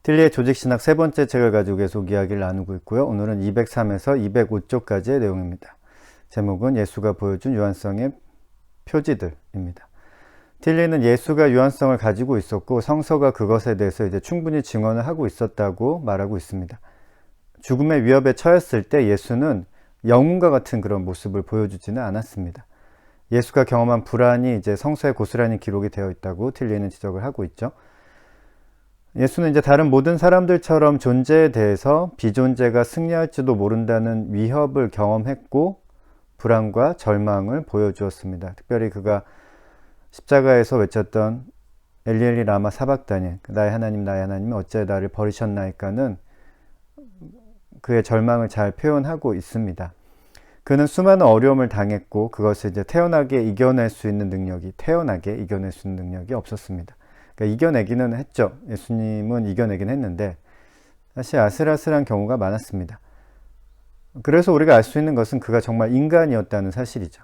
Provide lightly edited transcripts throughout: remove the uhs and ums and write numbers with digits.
틸리의 조직신학 세 번째 책을 가지고 계속 이야기를 나누고 있고요. 오늘은 203에서 205쪽까지의 내용입니다. 제목은 예수가 보여준 유한성의 표지들입니다. 틸리는 예수가 유한성을 가지고 있었고 성서가 그것에 대해서 이제 충분히 증언을 하고 있었다고 말하고 있습니다. 죽음의 위협에 처했을 때 예수는 영웅과 같은 그런 모습을 보여주지는 않았습니다. 예수가 경험한 불안이 이제 성서에 고스란히 기록이 되어 있다고 틸리는 지적을 하고 있죠. 예수는 이제 다른 모든 사람들처럼 존재에 대해서 비존재가 승리할지도 모른다는 위협을 경험했고 불안과 절망을 보여주었습니다. 특별히 그가 십자가에서 외쳤던 엘리엘리 라마 사박다니, 나의 하나님 어찌 나를 버리셨나이까는 그의 절망을 잘 표현하고 있습니다. 그는 수많은 어려움을 당했고 그것을 이제 태연하게 이겨낼 수 있는 능력이 없었습니다. 그러니까 이겨내기는 했죠. 예수님은 이겨내긴 했는데 사실 아슬아슬한 경우가 많았습니다. 그래서 우리가 알 수 있는 것은 그가 정말 인간이었다는 사실이죠.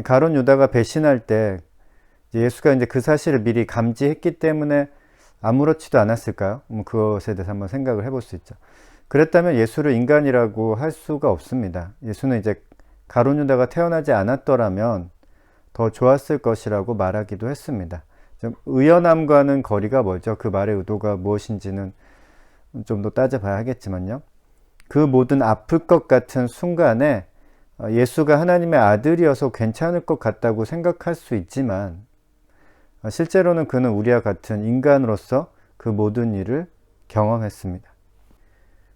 가룟 유다가 배신할 때 예수가 이제 그 사실을 미리 감지했기 때문에 아무렇지도 않았을까요? 그것에 대해서 한번 생각을 해볼 수 있죠. 그랬다면 예수를 인간이라고 할 수가 없습니다. 예수는 이제 가룟 유다가 태어나지 않았더라면 더 좋았을 것이라고 말하기도 했습니다. 좀 의연함과는 거리가 멀죠. 그 말의 의도가 무엇인지는 좀 더 따져봐야 하겠지만요. 그 모든 아플 것 같은 순간에 예수가 하나님의 아들이어서 괜찮을 것 같다고 생각할 수 있지만 실제로는 그는 우리와 같은 인간으로서 그 모든 일을 경험했습니다.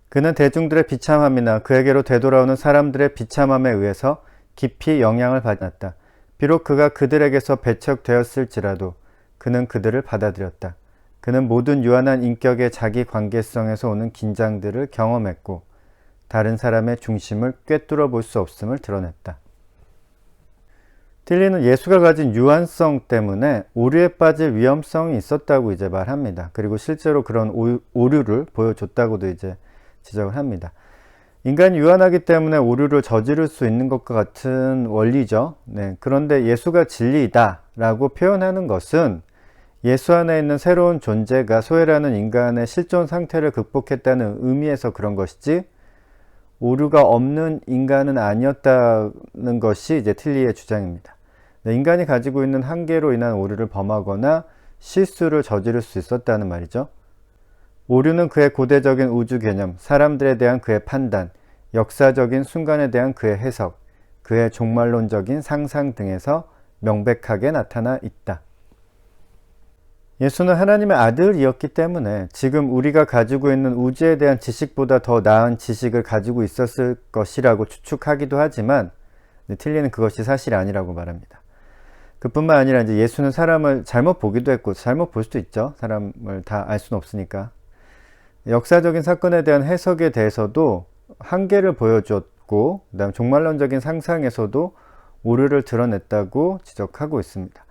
그는 대중들의 비참함이나 그에게로 되돌아오는 사람들의 비참함에 의해서 깊이 영향을 받았다. 비록 그가 그들에게서 배척되었을지라도 그는 그들을 받아들였다. 그는 모든 유한한 인격의 자기 관계성에서 오는 긴장들을 경험했고 다른 사람의 중심을 꿰뚫어 볼 수 없음을 드러냈다. 틸리는 예수가 가진 유한성 때문에 오류에 빠질 위험성이 있었다고 이제 말합니다. 그리고 실제로 그런 오류를 보여줬다고도 이제 지적을 합니다. 인간이 유한하기 때문에 오류를 저지를 수 있는 것과 같은 원리죠. 네, 그런데 예수가 진리이다 라고 표현하는 것은 예수 안에 있는 새로운 존재가 소외라는 인간의 실존 상태를 극복했다는 의미에서 그런 것이지 오류가 없는 인간은 아니었다는 것이 이제 틸리의 주장입니다. 네, 인간이 가지고 있는 한계로 인한 오류를 범하거나 실수를 저지를 수 있었다는 말이죠. 오류는 그의 고대적인 우주 개념, 사람들에 대한 그의 판단, 역사적인 순간에 대한 그의 해석, 그의 종말론적인 상상 등에서 명백하게 나타나 있다. 예수는 하나님의 아들이었기 때문에 지금 우리가 가지고 있는 우주에 대한 지식보다 더 나은 지식을 가지고 있었을 것이라고 추측하기도 하지만 틸리는 그것이 사실이 아니라고 말합니다. 그뿐만 아니라 이제 예수는 사람을 잘못 보기도 했고 잘못 볼 수도 있죠. 사람을 다 알 수는 없으니까. 역사적인 사건에 대한 해석에 대해서도 한계를 보여주었고 그다음 종말론적인 상상에서도 오류를 드러냈다고 지적하고 있습니다.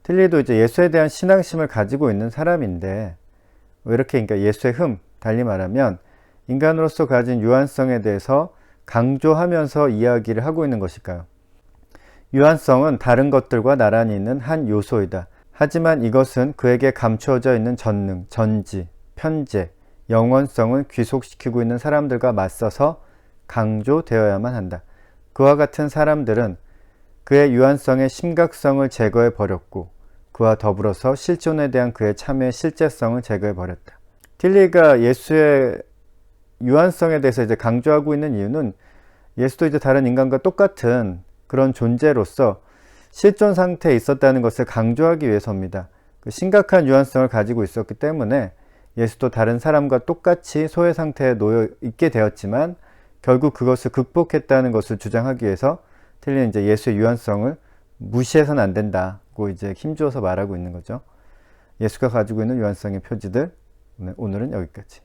틸리도 이제 예수에 대한 신앙심을 가지고 있는 사람인데 왜 이렇게 그러니까 예수의 달리 말하면 인간으로서 가진 유한성에 대해서 강조하면서 이야기를 하고 있는 것일까요? 유한성은 다른 것들과 나란히 있는 한 요소이다. 하지만 이것은 그에게 감추어져 있는 전능, 전지, 편재, 영원성을 귀속시키고 있는 사람들과 맞서서 강조되어야만 한다. 그와 같은 사람들은 그의 유한성의 심각성을 제거해 버렸고 그와 더불어서 실존에 대한 그의 참여의 실제성을 제거해 버렸다. 틸리가 예수의 유한성에 대해서 이제 강조하고 있는 이유는 예수도 이제 다른 인간과 똑같은 그런 존재로서 실존 상태에 있었다는 것을 강조하기 위해서입니다. 그 심각한 유한성을 가지고 있었기 때문에 예수도 다른 사람과 똑같이 소외 상태에 놓여 있게 되었지만 결국 그것을 극복했다는 것을 주장하기 위해서 틸리는 이제 예수의 유한성을 무시해서는 안 된다고 이제 힘주어서 말하고 있는 거죠. 예수가 가지고 있는 유한성의 표지들, 오늘은 여기까지.